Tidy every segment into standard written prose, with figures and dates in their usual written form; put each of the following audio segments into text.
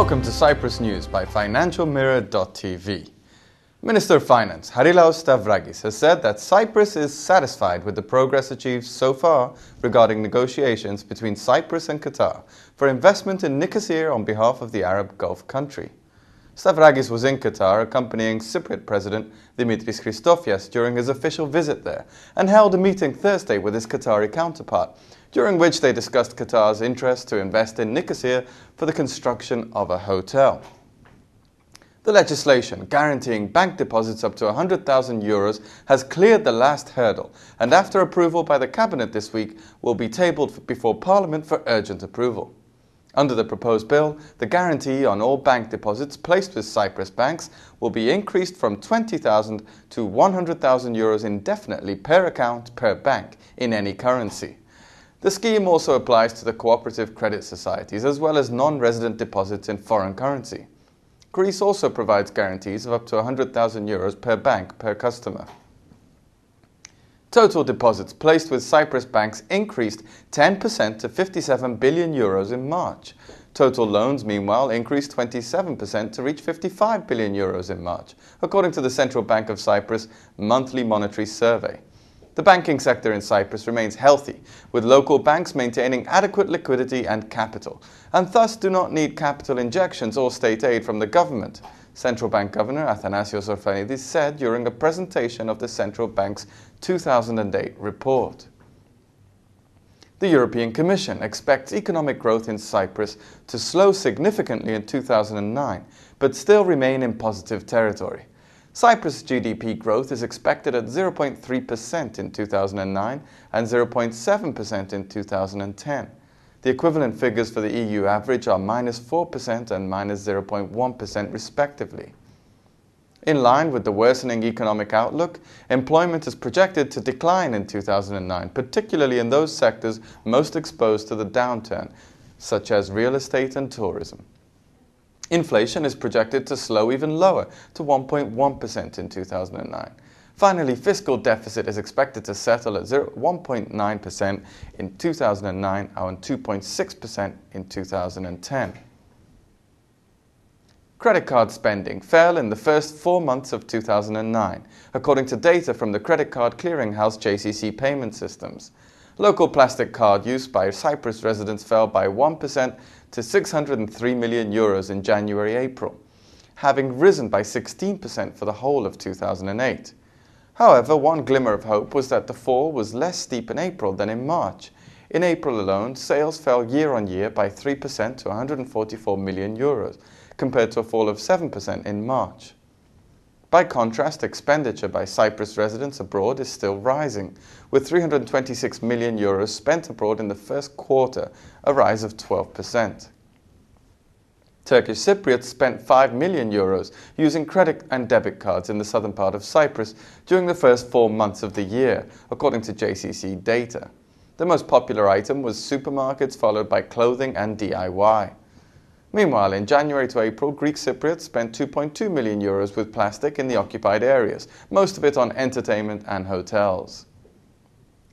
Welcome to Cyprus News by FinancialMirror.tv. Minister of Finance Harilaos Stavrakis has said that Cyprus is satisfied with the progress achieved so far regarding negotiations between Cyprus and Qatar for investment in Nicosia on behalf of the Arab Gulf country. Stavrakis was in Qatar accompanying Cypriot President Dimitris Christofias during his official visit there and held a meeting Thursday with his Qatari counterpart, during which they discussed Qatar's interest to invest in Nicosia for the construction of a hotel. The legislation guaranteeing bank deposits up to €100,000 has cleared the last hurdle and after approval by the Cabinet this week will be tabled before Parliament for urgent approval. Under the proposed bill, the guarantee on all bank deposits placed with Cyprus banks will be increased from €20,000 to €100,000 indefinitely per account per bank in any currency. The scheme also applies to the cooperative credit societies as well as non-resident deposits in foreign currency. Greece also provides guarantees of up to €100,000 per bank per customer. Total deposits placed with Cyprus banks increased 10% to €57 billion in March. Total loans, meanwhile, increased 27% to reach €55 billion in March, according to the Central Bank of Cyprus monthly monetary survey. The banking sector in Cyprus remains healthy, with local banks maintaining adequate liquidity and capital, and thus do not need capital injections or state aid from the government, Central Bank Governor Athanasios Orfanidis said during a presentation of the Central Bank's 2008 report. The European Commission expects economic growth in Cyprus to slow significantly in 2009, but still remain in positive territory. Cyprus' GDP growth is expected at 0.3% in 2009 and 0.7% in 2010. The equivalent figures for the EU average are -4% and -0.1% respectively. In line with the worsening economic outlook, employment is projected to decline in 2009, particularly in those sectors most exposed to the downturn, such as real estate and tourism. Inflation is projected to slow even lower to 1.1% in 2009. Finally, fiscal deficit is expected to settle at 1.9% in 2009 and 2.6% in 2010. Credit card spending fell in the first 4 months of 2009, according to data from the credit card clearinghouse JCC Payment Systems. Local plastic card use by Cyprus residents fell by 1% to €603 million in January-April, having risen by 16% for the whole of 2008. However, one glimmer of hope was that the fall was less steep in April than in March. In April alone, sales fell year-on-year by 3% to €144 million, compared to a fall of 7% in March. By contrast, expenditure by Cyprus residents abroad is still rising, with €326 million spent abroad in the first quarter, a rise of 12%. Turkish Cypriots spent €5 million using credit and debit cards in the southern part of Cyprus during the first 4 months of the year, according to JCC data. The most popular item was supermarkets, followed by clothing and DIY. Meanwhile, in January to April, Greek Cypriots spent €2.2 million with plastic in the occupied areas, most of it on entertainment and hotels.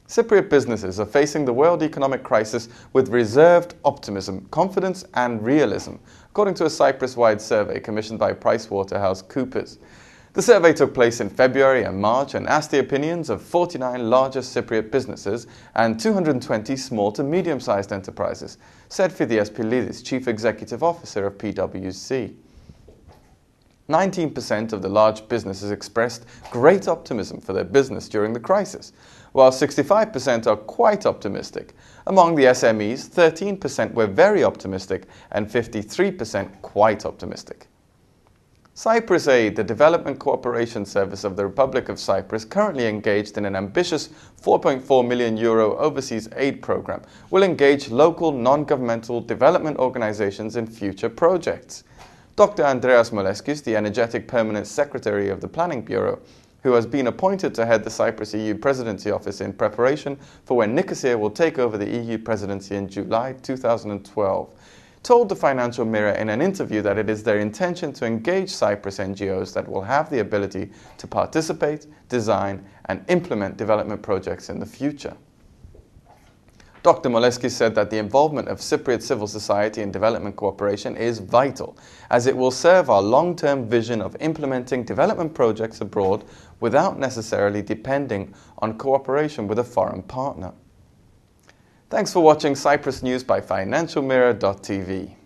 Cypriot businesses are facing the world economic crisis with reserved optimism, confidence and realism, according to a Cyprus-wide survey commissioned by PricewaterhouseCoopers. The survey took place in February and March and asked the opinions of 49 largest Cypriot businesses and 220 small to medium-sized enterprises, said Phidias Pilidis, Chief Executive Officer of PwC. 19% of the large businesses expressed great optimism for their business during the crisis, while 65% are quite optimistic. Among the SMEs, 13% were very optimistic and 53% quite optimistic. Cyprus Aid, the Development Cooperation Service of the Republic of Cyprus, currently engaged in an ambitious €4.4 million overseas aid program, will engage local non-governmental development organizations in future projects. Dr. Andreas Moleskis, the energetic permanent secretary of the Planning Bureau, who has been appointed to head the Cyprus EU Presidency Office in preparation for when Nicosia will take over the EU presidency in July 2012, told the Financial Mirror in an interview that it is their intention to engage Cyprus NGOs that will have the ability to participate, design and implement development projects in the future. Dr. Moleski said that the involvement of Cypriot civil society in development cooperation is vital, as it will serve our long-term vision of implementing development projects abroad without necessarily depending on cooperation with a foreign partner. Thanks for watching Cyprus News by FinancialMirror.tv.